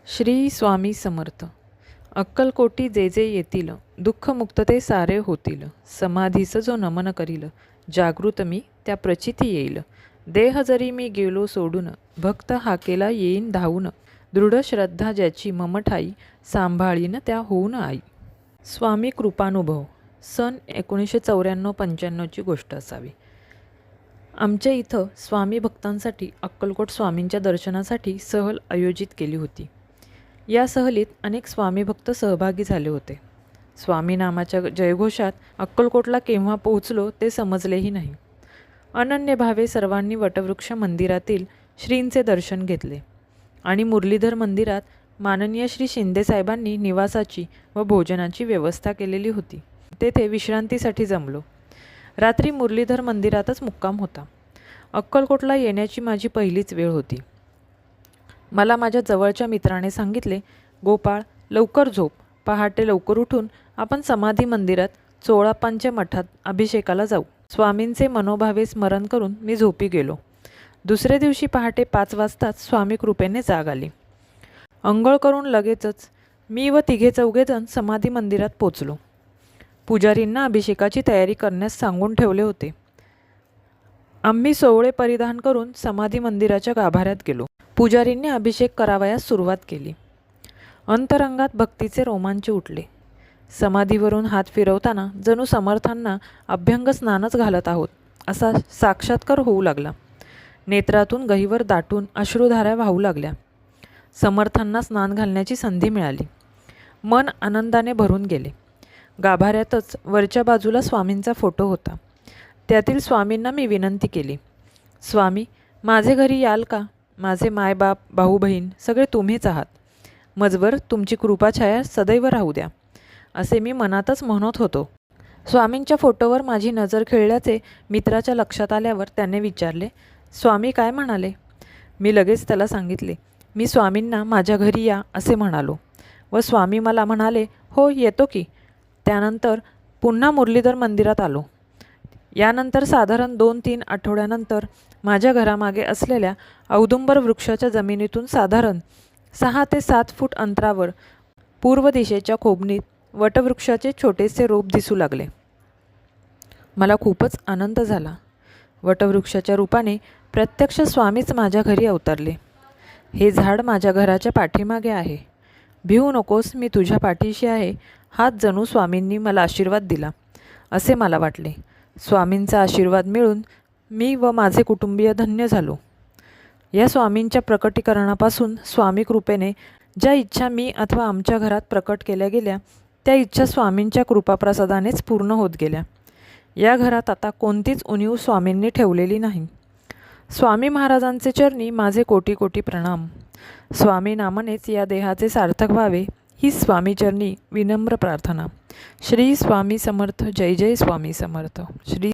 श्री स्वामी समर्थ. अक्कलकोटी जे जे येतील, दुःखमुक्त ते सारे होतील. समाधीस जो नमन करील, जागृत मी त्या प्रचिती येईल. देह जरी मी गेलो सोडून, भक्त हाकेला येईन धावून. दृढ श्रद्धा ज्याची मम ठाई, सांभाळीन त्या होऊन आई. स्वामी कृपानुभव. सन 1994-95ची गोष्ट असावी. आमच्या इथं स्वामी भक्तांसाठी अक्कलकोट स्वामींच्या दर्शनासाठी सहल आयोजित केली होती. या सहलीत अनेक स्वामी भक्त सहभागी झाले होते. स्वामी नामाच्या जयघोषात अक्कलकोटला केव्हा पोहोचलो ते समजलेही नाही. अनन्य भावे सर्वांनी वटवृक्ष मंदिरातील श्रींचे दर्शन घेतले आणि मुरलीधर मंदिरात माननीय श्री शिंदेसाहेबांनी निवासाची व भोजनाची व्यवस्था केलेली होती. तेथे विश्रांतीसाठी जमलो. रात्री मुरलीधर मंदिरातच मुक्काम होता. अक्कलकोटला येण्याची माझी पहिलीच वेळ होती. मला माझ्या जवळच्या मित्राने सांगितले, गोपाळ, लवकर झोप. पहाटे लवकर उठून आपण समाधी मंदिरात चोळाप्पांच्या मठात अभिषेकाला जाऊ. स्वामींचे मनोभावे स्मरण करून मी झोपी गेलो. दुसरे दिवशी पहाटे 5 वाजताच स्वामी कृपेने जाग आली. अंघोळ करून लगेचच मी व तिघे चौघेजण समाधी मंदिरात पोचलो. पुजारींना अभिषेकाची तयारी करण्यास सांगून ठेवले होते. आम्ही सोवळे परिधान करून समाधी मंदिराच्या गाभाऱ्यात गेलो. पुजारींनी अभिषेक करावयास सुरुवात केली. अंतरंगात भक्तीचे रोमांच उठले. समाधीवरून हात फिरवताना जणू समर्थांना अभ्यंग स्नानच घालत आहोत असा साक्षात्कार होऊ लागला. नेत्रातून गहिवर दाटून अश्रुधारा वाहू लागल्या. समर्थांना स्नान घालण्याची संधी मिळाली. मन आनंदाने भरून गेले. गाभाऱ्यातच वरच्या बाजूला स्वामींचा फोटो होता. त्यातील स्वामींना मी विनंती केली, स्वामी, माझे घरी याल का? माझे मायबाप, भाऊ बहीण सगळे तुम्हीच आहात. मजवर तुमची कृपाछाया सदैव राहू द्या, असे मी मनातच म्हणत होतो. स्वामींच्या फोटोवर माझी नजर खिळल्याचे मित्राच्या लक्षात आल्यावर त्याने विचारले, स्वामी काय म्हणाले? मी लगेच त्याला सांगितले, मी स्वामींना माझ्या घरी या असे म्हणालो व स्वामी मला म्हणाले, हो येतो की. त्यानंतर पुन्हा मुरलीधर मंदिरात आलो. यानंतर साधारण 2-3 आठवड्यानंतर माझ्या घरामागे असलेल्या औदुंबर वृक्षाच्या जमिनीतून साधारण 6 ते 7 फूट अंतरावर पूर्व दिशेच्या खोबणीत वटवृक्षाचे छोटेसे रोप दिसू लागले. मला खूपच आनंद झाला. वटवृक्षाच्या रूपाने प्रत्यक्ष स्वामीच माझ्या घरी अवतरले. हे झाड माझ्या घराच्या पाठीमागे आहे. भिवू नकोस, मी तुझ्या पाठीशी आहे, हाच जणू स्वामींनी मला आशीर्वाद दिला असे मला वाटले. स्वामींचा आशीर्वाद मिळून मी व माझे कुटुंबीय धन्य झालो. या स्वामींच्या प्रकटीकरणापासून स्वामी कृपेने ज्या इच्छा मी अथवा आमच्या घरात प्रकट केल्या गेल्या त्या इच्छा स्वामींच्या कृपाप्रसादानेच पूर्ण होत गेल्या. या घरात आता कोणतीच उणीव स्वामींनी ठेवलेली नाही. स्वामी महाराजांचे चरणी माझे कोटी कोटी प्रणाम. स्वामी नामानेच या देहाचे सार्थक व्हावे ही स्वामीचरणी विनम्र प्रार्थना. श्री स्वामी समर्थ. जय जय स्वामी समर्थ. श्री